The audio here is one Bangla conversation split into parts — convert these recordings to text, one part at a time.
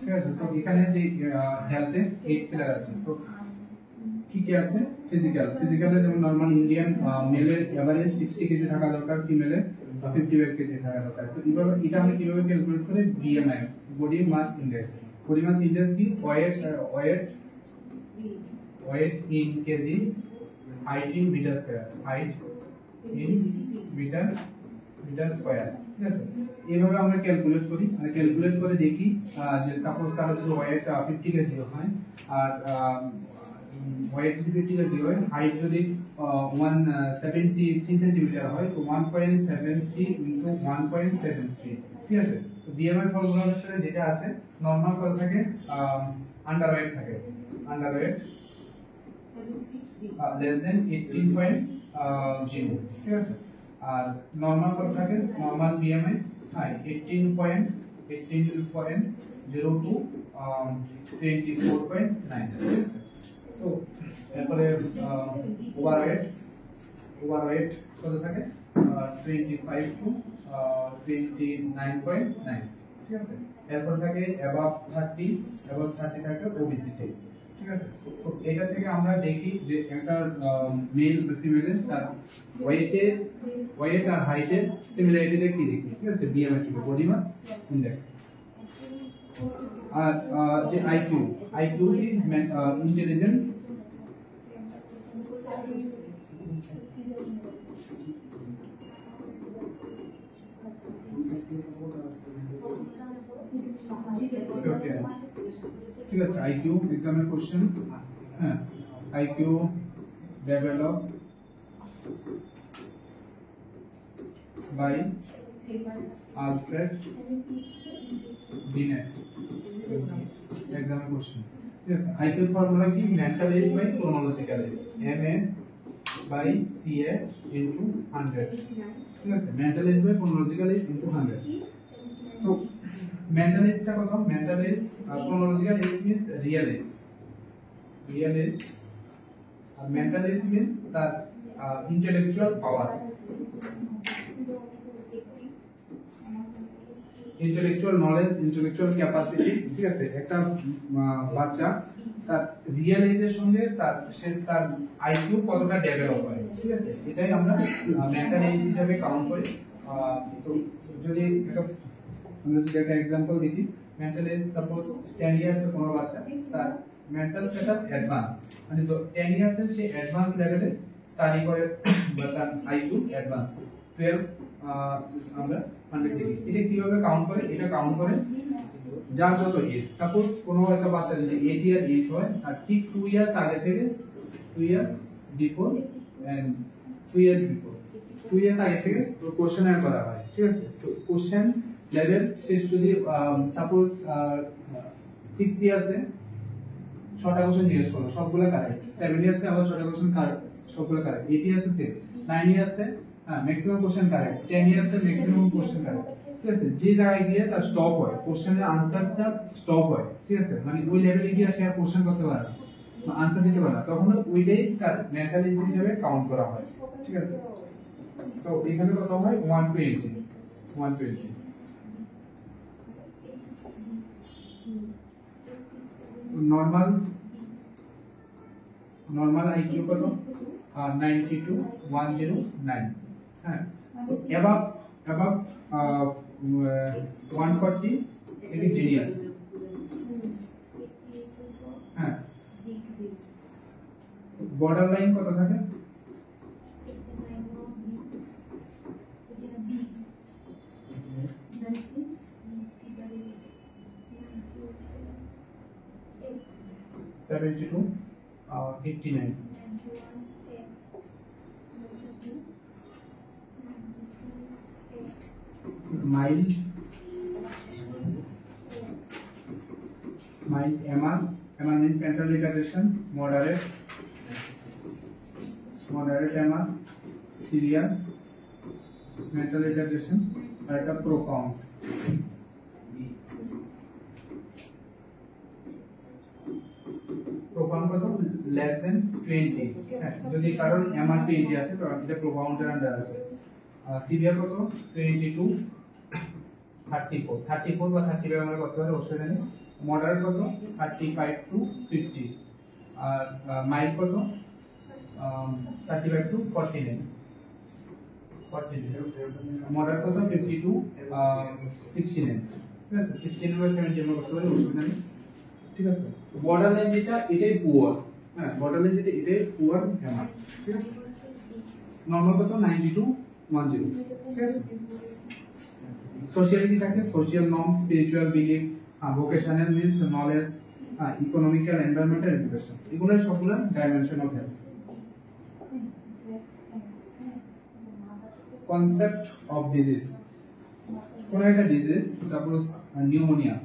ঠিক আছে। তো এখানে যে হেলথে 8 সেলার আছে, তো কি কি আছে? ফিজিক্যালে যেমন নরমাল ইন্ডিয়ান মেলের এভারেজ 60 কেজি থাকা দরকার, ফিমেলের 55 কেজি থাকা দরকার। তো এইভাবে এটা আমরা কিভাবে ক্যালকুলেট করে? BMI, body mass index. Body mass index কি? Weight in kg, height in metre square, height in metre square, ঠিক আছে। এইভাবে আমরা ক্যালকুলেট করি, মানে ক্যালকুলেট করে দেখি যে সাপোজ কারো যদি ওয়েট 50 কেজি হয় আর ওয়েট যদি 50 কেজি হয়, হাইট যদি 173 সেন্টিমিটার হয়, তো 1.73 ইনটু 1.73, ঠিক আছে। তো বিএমআই ফর্মুলা অনুসারে যেটা আছে, নরমাল কত থাকে? আন্ডারওয়েট থাকে, আন্ডারওয়েট less than 18.0, ঠিক আছে। আর নরমাল কত থাকে? নরমাল বিএমআই 18.02 24.9, ঠিক আছে। তো এরপরে ওভারওয়েট কত থাকে? 25 to 29.9, ঠিক আছে। এরপর থাকে অ্যাবাভ 30 থাকে ওবেসিটি, ঠিক আছে। তো এটা থেকে আমরা দেখি যে একটা মেল ফিমেলের তার ওয়েট আর হাইটের সিমিলারিটিটা কি দেখি, ঠিক আছে। বিএমআই থেকে বডি মাস ইন্ডেক্স। আর যে আইকিউ কি ইন্টেলিজেন্ট ঠিক আছে। আইকিউ এক্সামের কোশ্চেন, হ্যাঁ। IQ develop by Alfred Binet, এক্সামের কোশ্চেন, ঠিক আছে। আইকিউ ফর্মুলা কি? Mental age by chronological age, MA by CA into 100, ঠিক আছে। Mental age by chronological age into 100। তো মেন্টাল এজটা কত? Mental age, chronological age means real age, আর মেন্টাল এজ মিন্স তার intellectual power, intellectual knowledge, intellectual capacity, ঠিক আছে। একটা বাচ্চা তার রিয়েল এজের সঙ্গে তার আইকিউ কতটা ডেভেলপ হয়, ঠিক আছে। এটাই আমরা মেন্টাল এজ হিসেবে কাউন্ট করি। তো যদি আমরা যদি একটা एग्जांपल দেখি, মেন্টাল এজ সাপোজ 10 ইয়ার্স এর কোনো বাচ্চা, তার মেন্টাল স্ট্যাটাস অ্যাডভান্স, মানে তো 10 ইয়ার্স এর সে অ্যাডভান্স লেভেলে স্টাডি করে বা তার আইকিউ অ্যাডভান্স। 12 আমরা 100 দেখি। এটা কিভাবে কাউন্ট করে? এটা কাউন্ট করে যার যত এজ, সাপোজ কোনো একটা বাচ্চা যদি 8 ইয়ার এজ হয়, আর ঠিক 2 ইয়ার্স আগে থেকে 2 years before and 2 years before 2 years আগে থেকে কোশ্চেনার করা হয়, ঠিক আছে। তো কোশ্চেন লেভেল শেষ যদি সাপোজ 6 ইয়ার্সে 6টা কোশ্চেন জিজ্ঞেস করলো, সবগুলো কারেক্ট। 7 ইয়ার্সে আবার 6টা কোশ্চেন কারেক্ট, সবগুলো কারেক্ট। 8 ইয়ার্সে সেম, 9 ইয়ার্সে ম্যাক্সিমাম কোশ্চেন কারেক্ট, 10 ইয়ার্সে ম্যাক্সিমাম কোশ্চেন কারেক্ট, ঠিক আছে। যে জায়গায় গিয়ে তার স্টপ হয়, কোশ্চেনের আনসারটা স্টপ হয়, ঠিক আছে, মানে ওই লেভেলে গিয়ে সে আর কোশ্চেন করতে পারে না, আনসার দিতে পারে না, তখন ওইটাই তার মেন্টাল এজ হিসেবে কাউন্ট করা হয়, ঠিক আছে। তো এখানে কত হয়? 120। নরমাল আইকিউ কত? 92 109, হ্যাঁ। তো অ্যাবাভ 140 এটা জিনিয়াস, হ্যাঁ। বর্ডার লাইন কত থাকে? 72 89। mild MR means mental retardation, moderate MR, severe mental retardation, আর একটা profound। profound কত? less than 20, যদি কারণ MR 20 আসে তো এটা profound এর আন্ডার আছে। সিভিয়ার কত? 22 34 বা 35 আমরা করতে পারি, অসুবিধা নেই। মডারেট কত 35 টু 50, আর মাইল্ড কত 35 টু 49, মডারেট কত 50 টু 69, ঠিক আছে। 69 বা 70 আমরা করতে পারি, অসুবিধা নেই, ঠিক আছে। বর্ডার লাইন যেটা এটাই পুয়ার, হ্যাঁ বর্ডার লাইন যেটা এটাই পুয়ার হ্যামার, ঠিক আছে। নরমাল কত 90 টু 10, ঠিক আছে। সোশিয়ালিটি থাকে social norm, spiritual belief, vocational means knowledge, economical, environmental, education, এগুলো সবগুলো dimension of health. Concept of disease, কোন একটা disease suppose pneumonia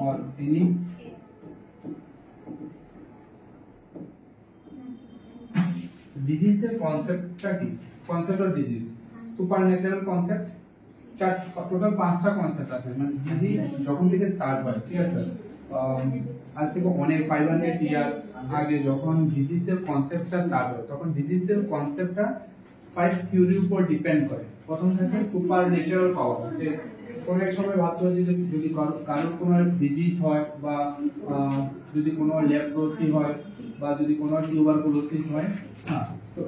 or any ডিজিজের কনসেপ্টটা কি? Concept of disease supernatural concept, total 5টা কনসেপ্ট আছে। মানে ডিজিজ যখন থেকে স্টার্ট হয়, ঠিক আছে, আজ থেকে অনেক 500 ইয়ার্স আগে যখন ডিজিজের কনসেপ্টটা স্টার্ট হয়, তখন ডিজিজের কনসেপ্টটা 5 থিওরির উপর ডিপেন্ড করে। প্রথম থাকে সুপারন্যাচারাল পাওয়ার, যে কোন এক সময় ভাবতে হচ্ছে যে যদি কারোর কোনো ডিজিজ হয় বা যদি কোনো লেপ্রোসি হয় বা যদি কোনো টিউবারকুলোসিস হয়, হ্যাঁ, তো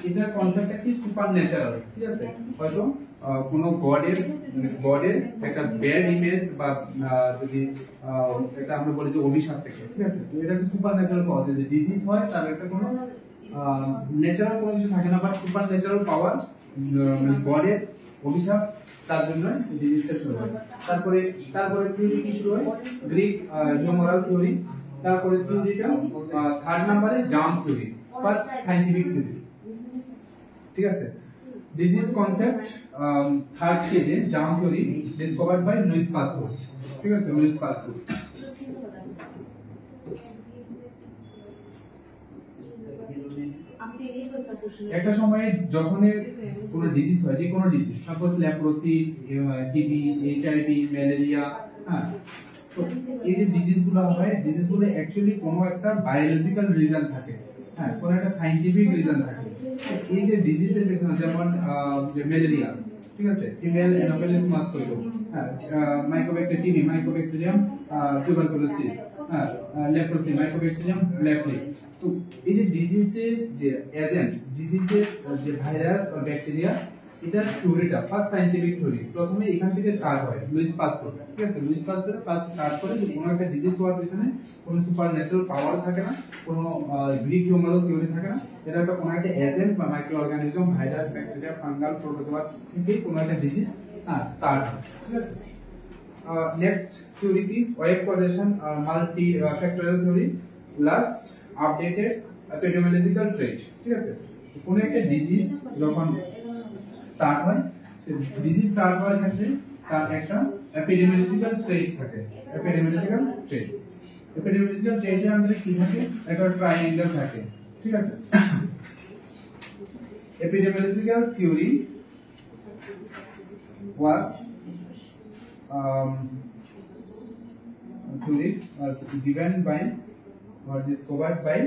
এটার কনসেপ্টটা কি সুপারন্যাচারাল, ঠিক আছে। হয়তো কোনো গডের একটা ব্যাড ইমেজ বা যদি এটা আমরা বলি যে অভিশাপ থেকে, ঠিক আছে, তো এটা সুপারন্যাচারাল পাওয়ার। যদি ডিজিজ হয় তার একটা কোনো ন্যাচারাল কোনো কিছু থাকে না, বাট সুপারন্যাচারাল পাওয়ার মানে গডের অভিশাপ, তার জন্য ডিজিজটা শুরু হয়। তারপরে থিওরি কি শুরু হয়? Greek humoral theory. তারপরে থিওরিটা 3rd নম্বরে germ theory, first scientific theory, ঠিক আছে। ডিজিজ কনসেপ্ট 3rd স্টেজে germ theory discovered by Louis Pasteur, ঠিক আছে, লুইস পাস্তুর। একটা সময়ে যখন কোনো ডিজিজ হয়, যে কোনো disease, suppose leprosy, TB, HIV, malaria, হ্যাঁ, তো এই যে ডিজিজগুলো হয়, ডিজিজগুলো অ্যাকচুয়ালি কোনো একটা বায়োলজিক্যাল রিজন থাকে, হ্যাঁ, কোনো একটা সায়েন্টিফিক রিজন থাকে। এই যে ডিজিজের পেছনে যেমন যে ম্যালেরিয়া, ঠিক আছে, ফিমেল অ্যানোফেলিস মাস্কুলো, হ্যাঁ, মাইকোব্যাকটেরিয়াম, মাইকোব্যাকটেরিয়াম টিউবারকুলোসিস, হ্যাঁ, লেপ্রোসি, মাইকোব্যাকটেরিয়াম লেপ্রিক্স। তো এই যে ডিজিজের যে এজেন্ট, ডিজিজের যে ভাইরাস বা ব্যাকটেরিয়া, এটা থিওরিটা ফার্স্ট সায়েন্টিফিক থিওরি প্রথমে এখান থেকে স্টার্ট হয়, লুইস পাস্তুর, ঠিক আছে। লুইস পাস্তুর ফার্স্ট স্টার্ট করে যে কোনো একটা ডিজিজ হওয়ার পিছনে কোনো সুপারন্যাচারাল পাওয়ার থাকে না, কোনো গ্রিক হিউমারাল থিওরি থাকে না, এটা একটা কোনো একটা এজেন্ট বা micro organism, virus, bacteria, fungal, protozoa থেকে কোনো একটা ডিজিজ স্টার্ট হয়, ঠিক আছে। নেক্সট থিওরি কি? Web causation multi factorial theory, last updated epidemiological triad, ঠিক আছে। কোনো একটা ডিজিজ যখন স্টার্ট হয়, সে ডিজিজ স্টার্ট হওয়ার ক্ষেত্রে তার একটা এপিডেমিওলজিক্যাল ট্রেট থাকে, এপিডেমিওলজিক্যাল ট্রেট। এপিডেমিওলজিক্যাল ট্রেটের আন্ডারে কি থাকে? একটা ট্রায়াঙ্গেল থাকে, ঠিক আছে। Epidemiological theory was given by or discovered by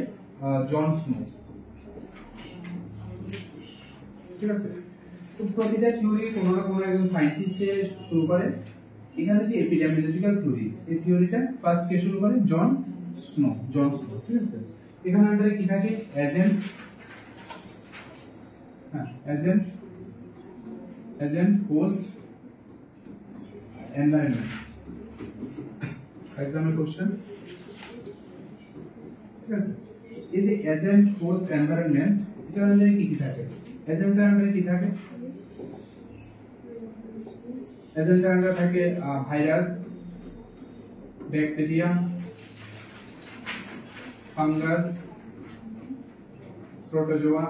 John Snow, ঠিক আছে। তো প্রতিটা থিওরি কোনো না কোনো একজন সায়েন্টিস্টে শুরু করে। এখানে যে এপিডেমিওলজিক্যাল থিওরি, এই থিওরিটা ফার্স্ট কে শুরু করে? জন স্নো, ঠিক আছে। এখানে আন্ডারে কি থাকে? এজেন্ট, হ্যাঁ, agent host environment. Example question, ঠিক আছে। এই যে এজেন্ট হোস্ট এনভায়রনমেন্ট, এটা আন্ডারে কি কি থাকে? এজেন্টের আন্ডারে কি থাকে? এজেন্টের আন্ডারে থাকে virus, bacteria, fungus, protozoa,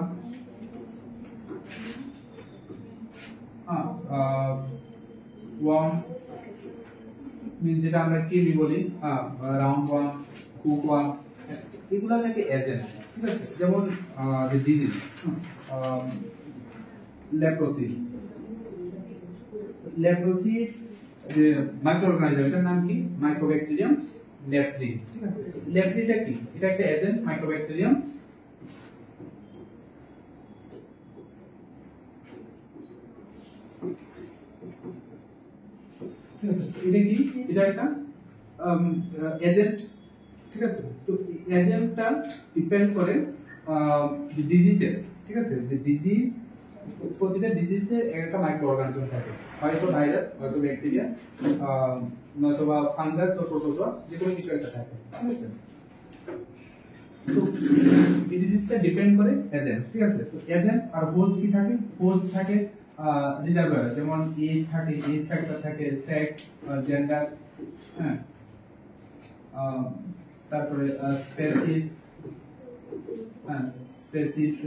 worm, যেটা আমরা কৃমি বলি, রাউন্ড ওয়ার্ম, কুক ওয়ার্ম, এগুলা থাকে এজেন্ট, ঠিক আছে। যেমন যে ডিজিজ লেপ্রোসি, যে মাইক্রোঅর্গানিজম, এটার নাম কি? মাইকোব্যাকটেরিয়াম লেপ্রি, ঠিক আছে। লেপ্রিটা কি? এটা একটা এজেন্ট, মাইক্রোব্যাকটেরিয়াম ঠিক আছে? এটা কি? এটা একটা এজেন্ট, ঠিক আছে? তো এজেন্টটা ডিপেন্ড করে যে ডিজিজের, ঠিক আছে? যে ডিজিজ, প্রতিটা ডিজিজে একটা মাইক্রো অর্গানিজম থাকে, হয়তো ভাইরাস, হয়তো ব্যাকটেরিয়া, নয়তো বা ফাঙ্গাস বা প্রোটোজোয়া, যে কোনো কিছু একটা থাকে, ঠিক আছে? তো এই ডিজিজটা ডিপেন্ড করে এজেন্ট, ঠিক আছে? তো এজেন্ট আর হোস্ট কি থাকে? হোস্ট থাকে রিজার্ভার, যেমন এজ থাকে, থাকে সেক্স, জেন্ডার, হ্যাঁ, তারপরে স্পেসিস,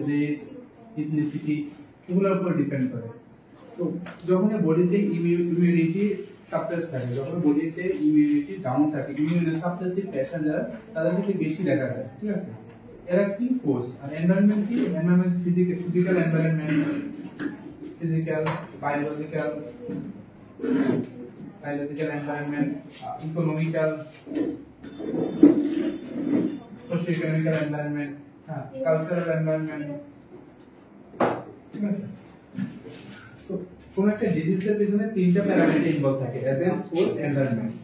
রেস, ইথনিসিটি, এগুলোর উপর ডিপেন্ড করে। তো যখন বডিতে ইমিউনিটি সাপ্রেস থাকে, যখন বডিতে ইমিউনিটি ডাউন থাকে, ইমিউনো সাপ্রেসিভ পেশেন্ট যারা, তাদের মধ্যে বেশি দেখা যায়, ঠিক আছে? এরা কি হোস্ট, আর এনভায়রনমেন্ট কি? Environment physical environment, physical, biological environment, economical, socio-economical environment, হ্যাঁ, কালচারাল এনভায়রনমেন্ট, ঠিক আছে? তো কোন একটা ডিজিজের পিছনে তিনটা প্যারামিটার ইনভলভ থাকে, এজেন্ট, হোস্ট, এনভায়রনমেন্ট।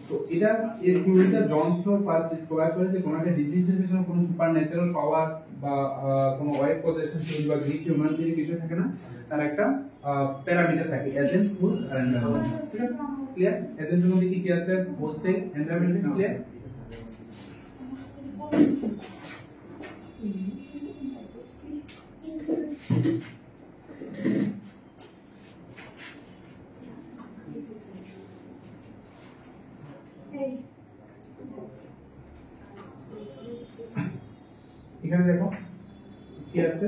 তো এটা এর থিওরিটা জন স্নো ফার্স্ট ডিসকভার করেছে। কোন একটা ডিজিজের পিছনে কোনো সুপারন্যাচারাল পাওয়ার বা কোনো ওয়েব পজিশন থিওরি বা গ্রিক হিউম্যান থিওরি কিছু থাকে না, তার একটা প্যারামিটার থাকে, এজেন্ট, হোস্ট আর এনভায়রনমেন্ট, ঠিক আছে? ক্লিয়ার? এজেন্টের মধ্যে কি কি আছে? হোস্টে, এনভায়রনমেন্টে, ক্লিয়ার? এখানে দেখো কি আছে,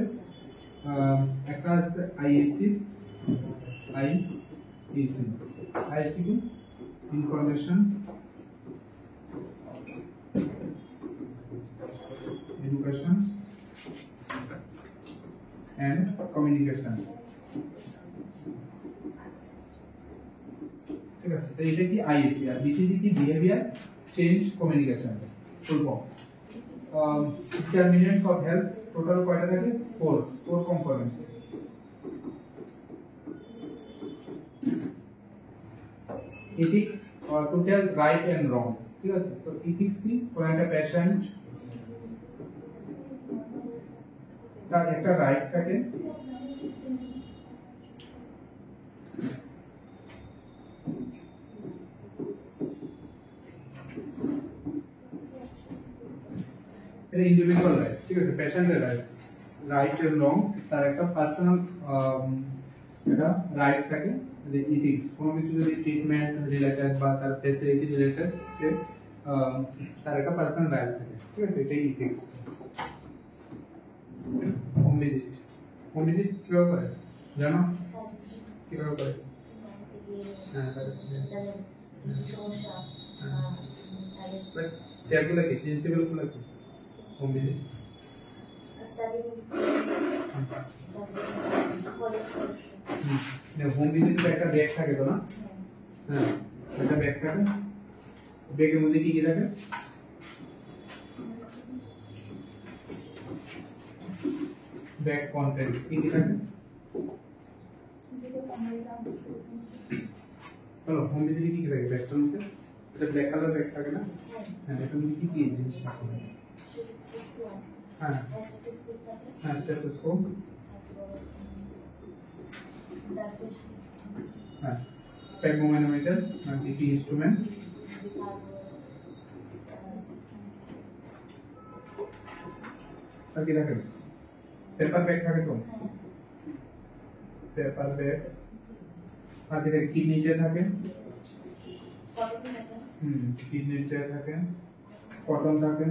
একটা আছে আইএসি, আইএসি কি? ইনফরমেশন এডুকেশন এন্ড কমিউনিকেশন, ঠিক আছে? তো এটা কি আইএসি, আর বিসিজি কি? Behaviour change communication, full form. Determinants of health total কয়টা থাকে? 4 components. Ethics total right and wrong, ঠিক আছে? তো এথিক্স কি? কোন একটা পেশেন্ট তার একটা রাইটস থাকে, এটা ইন্ডিভিজুয়াল রাইটস, ঠিক আছে? পেশেন্টের রাইটস, রাইট এন্ড রং, তার একটা পার্সোনাল এটা রাইটস থাকে। যে ইথিক্স, কোনো কিছু যদি ট্রিটমেন্ট রিলেটেড বা তার ফ্যাসিলিটি রিলেটেড, সে তার একটা পার্সোনাল রাইটস থাকে, ঠিক আছে? এটাই ইথিক্স। হোম ভিজিট কিভাবে করে জানো? কিভাবে করে? স্টেপগুলো কি? প্রিন্সিপালগুলো কি হোম ভিজিট? হোম ভিজিটে একটা ব্যাগ থাকে তো না? হ্যাঁ, একটা ব্যাগ থাকে, ব্যাগের মধ্যে কি কি থাকে? ব্যাগ কন্টেন্টস কি কি থাকে? হ্যালো, হোম ভিজিটে কি কি থাকে ব্যাগটার মধ্যে? এটা ব্ল্যাক কালার ব্যাগ থাকে না? হ্যাঁ, এটার মধ্যে কি কি জিনিস থাকে? হ্যাঁ, স্টেথোস্কোপ, হ্যাঁ, স্প্যাগমোম্যানোমিটার, বিপি ইনস্ট্রুমেন্ট, আর কি থাকে? পেপার ব্যাগ থাকে তো, পেপার ব্যাগ, আর কি থাকে? কিডনিতে থাকে, কিডনিতে থাকে, কটন থাকে,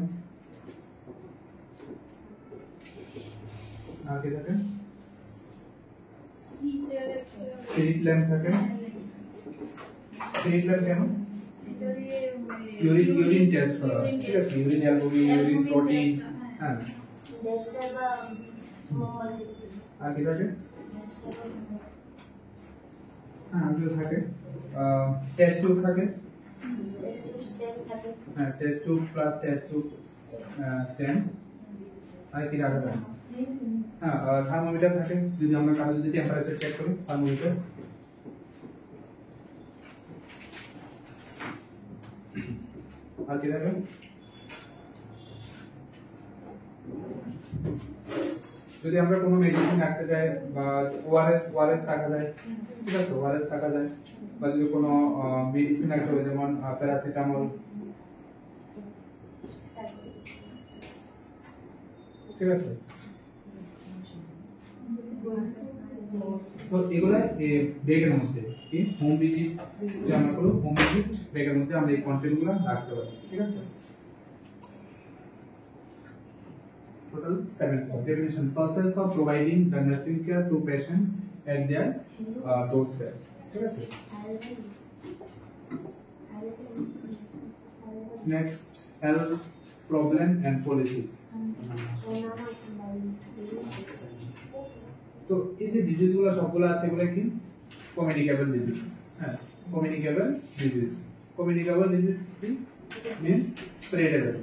আর কি থাকে? স্পিরিট ল্যাম্প থাকে। স্পিরিট ল্যাম্প কেন? ইউরিন টেস্ট করা হয়, ঠিক আছে? ইউরিন অ্যালবুমিন, ইউরিন প্রোটিন, হ্যাঁ। আর কি থাকে? হ্যাঁ, আরও থাকে, টেস্ট টিউব থাকে, হ্যাঁ, test tube plus test tube stand. আর কি রাখা যায়? হ্যাঁ, থার্মোমিটার থাকে, যদি আমরা কারো যদি টেম্পারেচার চেক করি, থার্মোমিটার। আর কি থাকবে যদি আমরা কোনো মেডিসিন রাখতে চাই বা ওআরএস রাখা যায়, ঠিক আছে, ওআরএস রাখা যায়, বা যদি কোনো মেডিসিন রাখতে হবে যেমন প্যারাসিটামল, ঠিক আছে। তো এগুলো ব্রেকের মধ্যে কি হোম ভিজিট যে আমরা করব, হোম ভিজিট ব্রেকের মধ্যে আমরা এই কন্টেন্টগুলো রাখতে পারি, ঠিক আছে। Total 7 steps. Definition: process of providing the nursing care to patients at their doorstep. ঠিক আছে। Next, health problem and policies. তো এই যে ডিজিজগুলো সবগুলো আছে এগুলো কি কমিউনিকেবল ডিজিজ। হ্যাঁ, কমিউনিকেবল ডিজিজ। কমিউনিকেবল ডিজিজ কি means spreadable.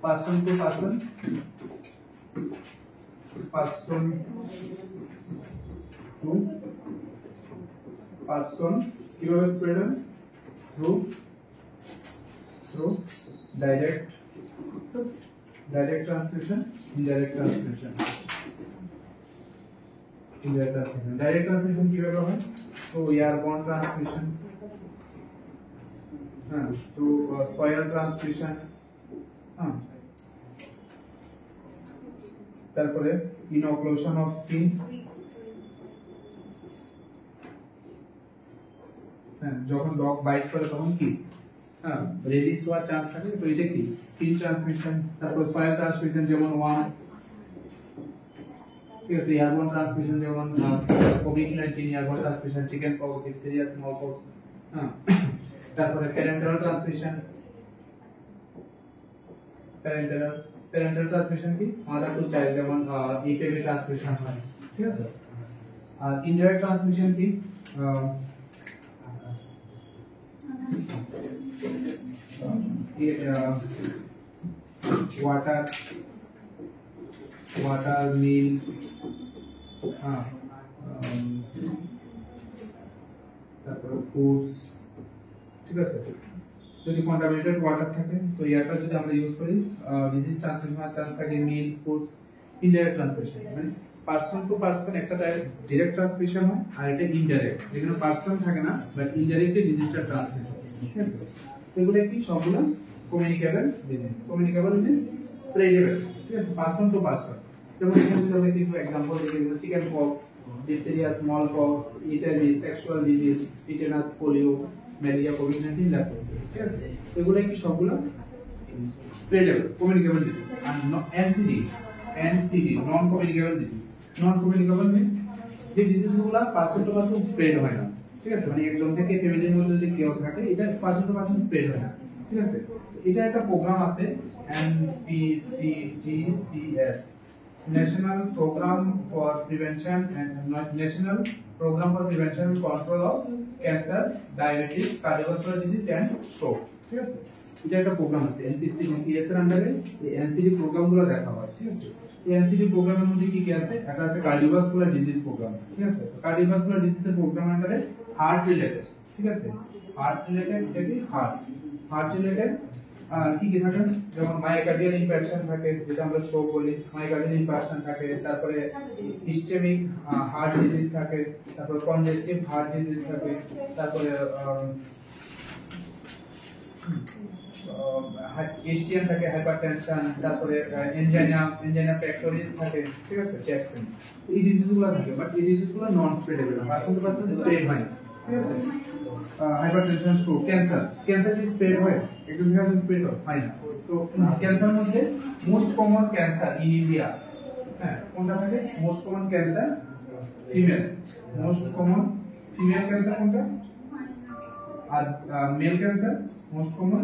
person to person, person to person কিভাবে স্প্রেড হয় through direct transmission, indirect transmission, direct transmission কিভাবে হয় তো এয়ারবর্ন ট্রান্সমিশন, হ্যাঁ, through soil transmission, হ্যাঁ, তারপরে ইনঅকুলেশন অফ স্কিন, হ্যাঁ, যখন ডগ বাইট করে তখন কি হ্যাঁ রেডিস হওয়ার চান্স থাকে, তো এটা কি স্কিন ট্রান্সমিশন। তারপর সয়েল ট্রান্সমিশন যেমন ঠিক আছে, এয়ারবোর্ন ট্রান্সমিশন যেমন COVID-19 airborne transmission, chicken pox, diphtheria, small pox, হ্যাঁ। তারপরে প্যারেন্টাল ট্রান্সমিশন, প্যারেন্টাল ট্রান্সমিশন কি মাদার টু চাইল্ড যেমন এইচআইভি ট্রান্সমিশন হয়, ঠিক আছে। আর ইনডাইরেক্ট ট্রান্সমিশন কি ওয়াটার মিল, হ্যাঁ, তারপরে ফুডস, ঠিক আছে। যদি কন্টামিনেটেড ওয়াটার থাকে তো এয়ারটা যদি আমরা ইউজ করি ডিজিজ ট্রান্সমিশন হওয়ার চান্স থাকে। মিল, ফুডস, ইনডাইরেক্ট ট্রান্সমিশন মানে পারসন টু পারসন, একটা ডাইরেক্ট ট্রান্সমিশন হয় আর এটা ইনডাইরেক্ট, যেখানে পারসন থাকে না বাট ইনডাইরেক্টলি ডিজিজটা ট্রান্সমিট হয়, ঠিক আছে। এগুলো কি সবগুলো কমিউনিকেবল ডিজিজ। কমিউনিকেবল মিন্স স্প্রেডেবল, ঠিক আছে, পারসন টু পারসন। যেমন এখানে যদি আমরা কিছু एग्जांपल দেখি, chicken pox, diphtheria, small pox, HIV, sexual disease, tetanus, polio, malaria, কোভিড-19, ল্যাপ্টোস্পিরিস, ঠিক আছে। এগুলো কি সবগুলো স্প্রেডেবল কমিউনিকেবল ডিজিজ। আর NCD non communicable disease. Non communicable means যে ডিজিজগুলো পারসন টু পারসন স্প্রেড হয় না, ঠিক আছে, মানে একজন থেকে ফ্যামিলির মধ্যে যদি কেউ থাকে এটা পারসন টু পারসন স্প্রেড হয় না, ঠিক আছে। এটা একটা প্রোগ্রাম আছে NPCTCS, national programme for prevention and national programme for prevention and control of cancer, diabetes, cardiovascular disease and stroke, ঠিক আছে। এটা একটা প্রোগ্রাম আছে NPCTCS এর আন্ডারে এই এনসিডি প্রোগ্রামগুলো দেখা হয়, ঠিক আছে। এই এনসিডি প্রোগ্রামের মধ্যে কি কি আছে, একটা আছে কার্ডিওভাস্কুলার ডিজিজ প্রোগ্রাম, ঠিক আছে। কার্ডিওভাস্কুলার ডিজিজের প্রোগ্রাম আন্ডারে হার্ট রিলেটেড, ঠিক আছে, হার্ট রিলেটেড, এটা কি হার্ট রিলেটেড কি কি থাকে যেমন মায়োকার্ডিয়াল ইনফারকশন থাকে, যেটা আমরা স্ট্রোক বলি, মায়োকার্ডিয়াল ইনফারকশন থাকে, তারপরে ইসচেমিক হার্ট ডিজিজ থাকে, তারপরে কনজেস্টিভ হার্ট ডিজিজ থাকে, তারপরে এসটিএম থাকে, হাইপারটেনশন, তারপরে এনজাইনা পেক্টোরিস থাকে, ঠিক আছে, চেস্ট পেইন। এই ডিজিজগুলো থাকে বাট এই ডিজিজগুলো নন স্প্রেডেবল, পারসন টু পারসন স্প্রেড হয় না, ঠিক আছে। হাইপারটেনশন, স্ট্রোক, ক্যান্সার কি স্প্রেড হয়, একজন থেকে একজন স্প্রেড হয় না। তো ক্যান্সার মধ্যে most common cancer in India, হ্যাঁ, কোনটা থাকে most common cancer female, most common female cancer কোনটা, আর male cancer most common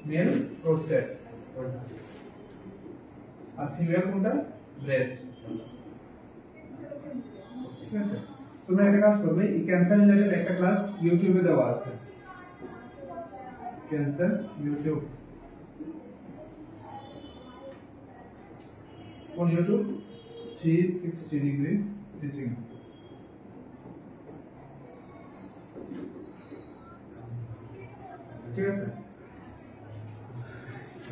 male prostate, আর ফিমেল কোনটা ব্রেস্ট, ঠিক আছে। তোমরা একটা কাজ করবে, এই ক্যান্সার রিলেটেড একটা ক্লাস ইউটিউবে দেওয়া আছে, cancer YouTube, on YouTube 360 degree teaching। ঠিক আছে।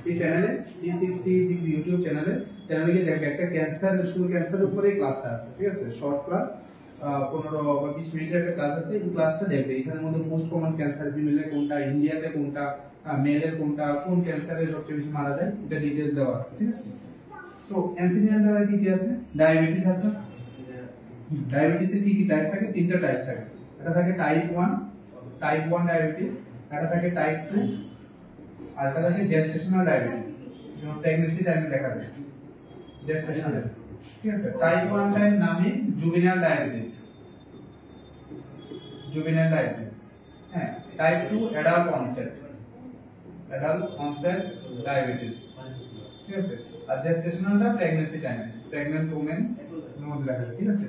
এই চ্যানেলে 360 ডিগ্রি ইউটিউব চ্যানেলে গিয়ে দেখবে একটা ক্যান্সার শুরু ক্যান্সারের উপরে ক্লাসটা আছে, ঠিক আছে, শর্ট ক্লাস 15 বা 20 মিনিটের একটা ক্লাস আছে। এই ক্লাসটা দেখবে, এখানের মধ্যে মোস্ট কমন ক্যান্সার ফিমেলে কোনটা, ইন্ডিয়াতে কোনটা, মেলের কোনটা, কোন ক্যান্সারে সবচেয়ে বেশি মারা যায়, এটা ডিটেইলস দেওয়া আছে, ঠিক আছে। তো অ্যান্সিনিয়ান দ্বারা কি আছে, ডায়াবেটিস আছে। ডায়াবেটিসের কি কি টাইপ থাকে, তিনটা টাইপ থাকে। এটা থাকে টাইপ 1 ডায়াবেটিস, এটা থাকে টাইপ 2, আর এটা থাকে জেস্টেশনাল ডায়াবেটিস, যেমন প্রেগন্যান্সি টাইমে দেখা যায় জেস্টেশনাল ডায়াবেটিস, ঠিক আছে। টাইপ 1 টাইপ নামে জুভেনাইল ডায়াবেটিস, হ্যাঁ। টাইপ 2 অ্যাডাল্ট অনসেট ডায়াবেটিস, ঠিক আছে। আর জেস্টেশনালটা প্রেগন্যান্সি টাইমে, প্রেগন্যান্ট ওমেন মধ্যে দেখা যায়, ঠিক আছে।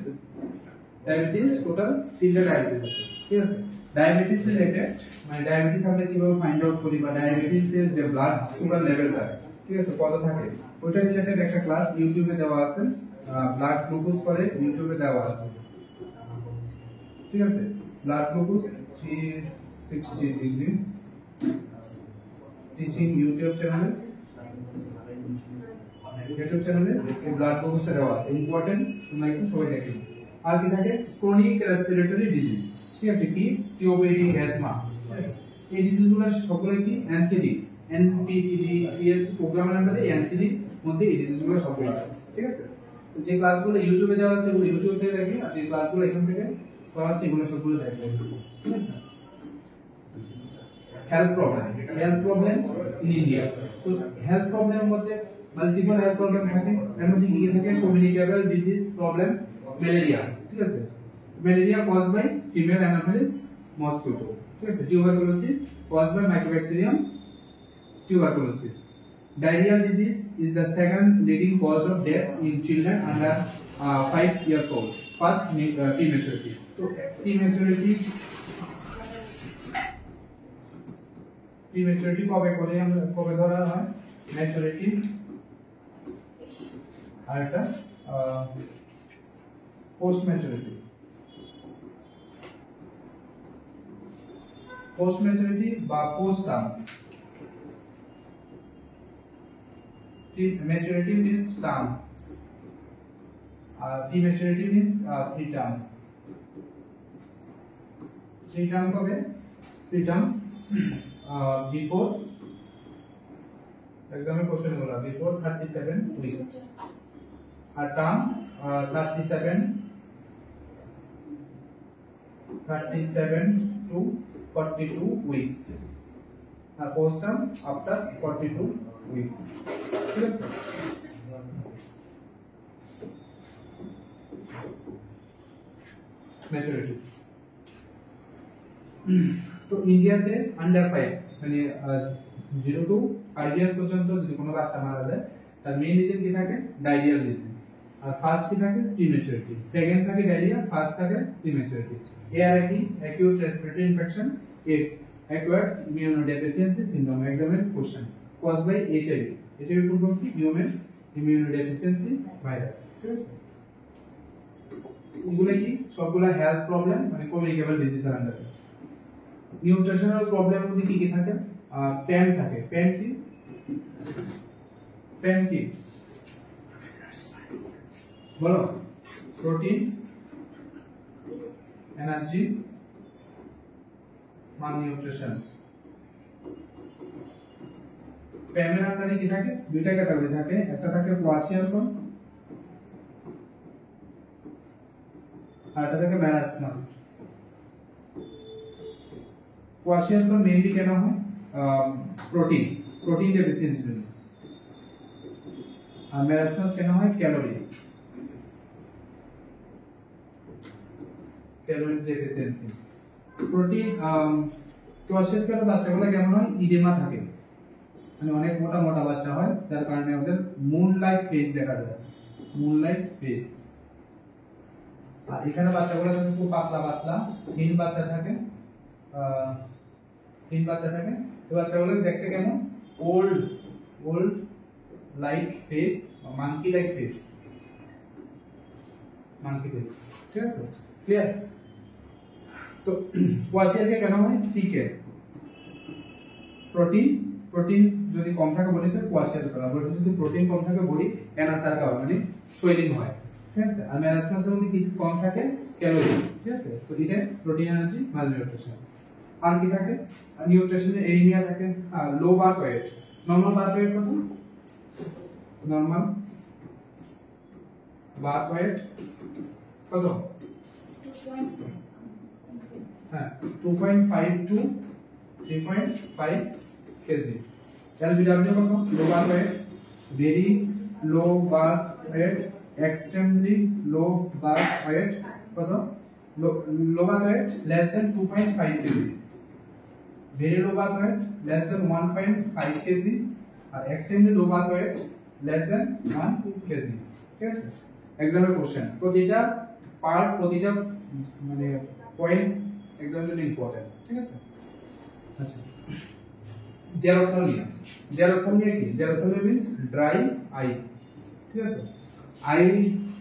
ডায়াবেটিস টোটাল 3টা ডায়াবেটিস আছে, ঠিক আছে। ডায়াবেটিস রিলেটেড মানে ডায়াবেটিস আমরা কিভাবে ফাইন্ড আউট করি, বা ডায়াবেটিস এর যে ব্লাড সুগার লেভেলটা, ঠিক আছে, কত থাকে, ওইটা রিলেটেড একটা ক্লাস ইউটিউবে দেওয়া আছে। ব্লাড গ্লুকোজ করে ইউটিউবে দেওয়া আছে, ঠিক আছে। Blood glucose 360 degree teaching YouTube চ্যানেলে এই ব্লাড গ্লুকোজটা দেওয়া আছে, ইম্পর্টেন্ট, তোমরা একটু সবাই দেখো। আর কি থাকে, ক্রনিক রেসপিরেটরি ডিজিজ, ঠিক আছে, কি সিওপিডি, অ্যাজমা, এই ডিজিজগুলো সকলে কি এনসিডি, এনপিসিডি, সিএস প্রোগ্রামের আন্ডারে এনসিডি মধ্যে এই ডিজিজগুলো সকলে আছে, ঠিক আছে। তো যে ক্লাসগুলো ইউটিউবে দেওয়া আছে ওগুলো ইউটিউব থেকে দেখবে, আর যে ক্লাসগুলো এখান থেকে করা হচ্ছে এগুলো সবগুলো দেখবে, ঠিক আছে। Health problem in India. তো হেলথ প্রবলেমের মধ্যে মাল্টিপল হেলথ প্রবলেম থাকে, এর মধ্যে কি থাকে, কমিউনিকেবল ডিজিজ প্রবলেম, ম্যালেরিয়া, ঠিক আছে, malaria cause by female anopheles mosquito, ঠিক আছে। Tuberculosis cause by mycobacterium tuberculosis. Diarrheal disease is the second leading cause of death in children under 5 years old. First, prematurity. So, prematurity কবে ধরা হয়, ম্যাচুরিটি, আর একটা পোস্ট ম্যাচুরিটি। বা post term. Maturity means term, prematurity means preterm. Preterm কবে, preterm before, example question হলো before 37 weeks, আর term 37 to 42 weeks, আর post term after 42 weeks, ঠিক আছে। ম্যাচুরিটি তো ইন্ডিয়াতে আন্ডার 5 মানে 0 to 5 ইয়ার্স পর্যন্ত যদি কোনো বাচ্চা মারা যায় তার মেইন রিজন কি থাকে, ডায়রিয়াল ডিজিজ। আর ফার্স্ট কি থাকে, প্রিম্যাচুরিটি, সেকেন্ড থাকে ডায়রিয়া, ফার্স্ট থাকে prematurity. ARID acute respiratory infection, AIDS acquired immunodeficiency syndrome, example question caused by HIV full form কি, হিউম্যান ইমিউনোডেফিসিয়েন্সি ভাইরাস, ঠিক আছে। এগুলো কি সবগুলা হেলথ প্রবলেম মানে কমিউনিকেবল ডিজিজের আন্ডারে। নিউট্রিশনাল প্রবলেম মধ্যে কি কি থাকে, প্যান থাকে, প্যান কি বলো, প্রোটিন, এনার্জি, মালনিউট্রিশন। প্যামের আন্ডারে কি থাকে, দুইটা ক্যাটাগরি থাকে, একটা থাকে কোয়াশিয়ারকন আর একটা থাকে ম্যারাসমাস। কোয়াশিয়ারকন মেইনলি কেন হয়, প্রোটিন ডেফিসিয়েন্সির জন্য, আর ম্যারাসমাস কেন হয়, ক্যালোরিজ ডেফিসিয়েন্সি। প্রোটিন কোয়াশিয়ারকন বাচ্চাগুলো কেমন হয়, ইডেমা থাকে, মানে অনেক মোটা মোটা বাচ্চা হয়, যার কারণে ওদের মুন লাইক ফেস দেখা যায়, আর এখানে বাচ্চাগুলো কিন্তু খুব পাতলা থিন বাচ্চা থাকে, এই বাচ্চাগুলো দেখতে কেমন, old like face, monkey like face, ঠিক আছে, ক্লিয়ার। তো কোয়াশিয়ারকে কেন হয়, ফিকেল প্রোটিন প্রোটিন যদি কম থাকে বডিতে কোয়াশিয়াল করা হবে, যদি প্রোটিন কম থাকে বডি এনাসার্কা মানে সোয়েলিং হয়, ঠিক আছে। আর ম্যালাসমাসের মধ্যে কি কম থাকে ক্যালোরি, ঠিক আছে। তো এটা প্রোটিন এনার্জি মালনিউট্রিশন। আর কি থাকে নিউট্রিশনে এরিয়া থাকে, low birth weight, normal birth weight কত, নরমাল বার্থ ওয়েট কত, হ্যাঁ 2.5 টু 3.5 কেজি। এলবিডব্লিউ কত, low birth weight, very low birth weight, extremely low birth weight কত, low birth weight less than 2.5 kg, very low birth weight less than 1.5 kg, আর extremely low birth weight less than 1 kg, ঠিক আছে। এক্সাম্পল কোশ্চেন প্রতিটা পার্ট প্রতিটা মানে পয়েন্ট এক্সামের জন্য ইম্পর্টেন্ট, ঠিক আছে। আচ্ছা জেরোথেমিয়া, জেরোথেমিয়া কি, জেরোথেমিয়া মিন্স ড্রাই আই, ঠিক আছে। আই,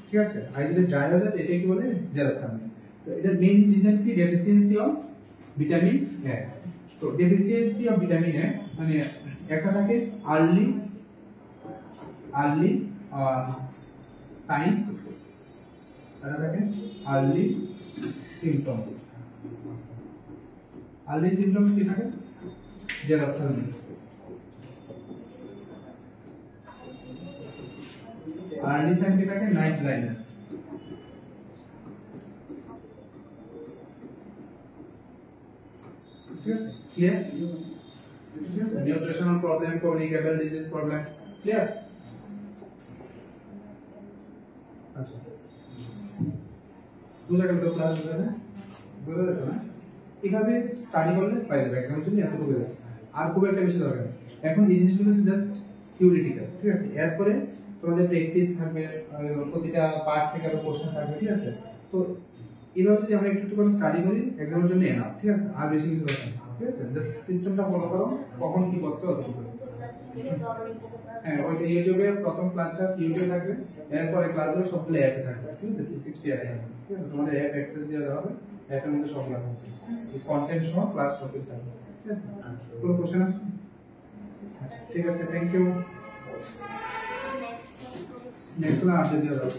ঠিক আছে, আই যদি ড্রাই হয়ে যায় এটা কি বলে জেরোথেমিয়া। তো এটা মেইন রিজন কি, ডেফিসিয়েন্সি অফ ভিটামিন এ। তো ডেফিসিয়েন্সি অফ ভিটামিন এ মানে একটা থাকে আর্লি সাইন, এটা থাকে আর্লি সিম্পটমস। আর্লি সিম্পটমস কি থাকে, জেরোথেমিয়া। আর্লি সাইন কি থাকে, নাইট ব্লাইন্ডনেস, ঠিক আছে। ক্লিয়ার, ঠিক আছে। Nutritional problem, communicable disease problem, clear. আচ্ছা বুঝা গেল তো, ক্লাস বুঝা যায়, বুঝা যাচ্ছে না, এইভাবে স্টাডি করলে পাই যাবে এক্সামের জন্য এত বুঝে যাবে, আর খুব একটা বেশি দরকার নেই। এখন এই জিনিসগুলো জাস্ট থিওরিটিক্যাল, ঠিক আছে। এরপরে তোমাদের প্র্যাকটিস থাকবে, প্রতিটা পার্ট থেকে আরো কোশ্চেন থাকবে, ঠিক আছে। তো এইভাবে যদি আমরা একটু করে স্টাডি করি এক্সামের জন্য এনাফ, ঠিক আছে। আর বেশি কিছু দরকার নেই, ঠিক আছে। জাস্ট সিস্টেমটা ফলো করো, কখন কি করতে হবে অতটুকু। হ্যাঁ ওইটা ইউটিউবের প্রথম ক্লাসটা ইউটিউবে থাকবে, এরপরে ক্লাসগুলো সবগুলো অ্যাপে থাকবে, ঠিক আছে। 360 অ্যাপে থাকবে, ঠিক আছে। তোমাদের অ্যাপ অ্যাক্সেস দিয়ে দেওয়া হবে, অ্যাপের মধ্যে সব লাগবে, কন্টেন্ট সহ ক্লাস সব কিছু থাকবে, ঠিক আছে। কোনো কোশ্চেন আছে? ঠিক আছে, থ্যাংক ইউ। নেক্সট আপডেট দিয়ে দাও।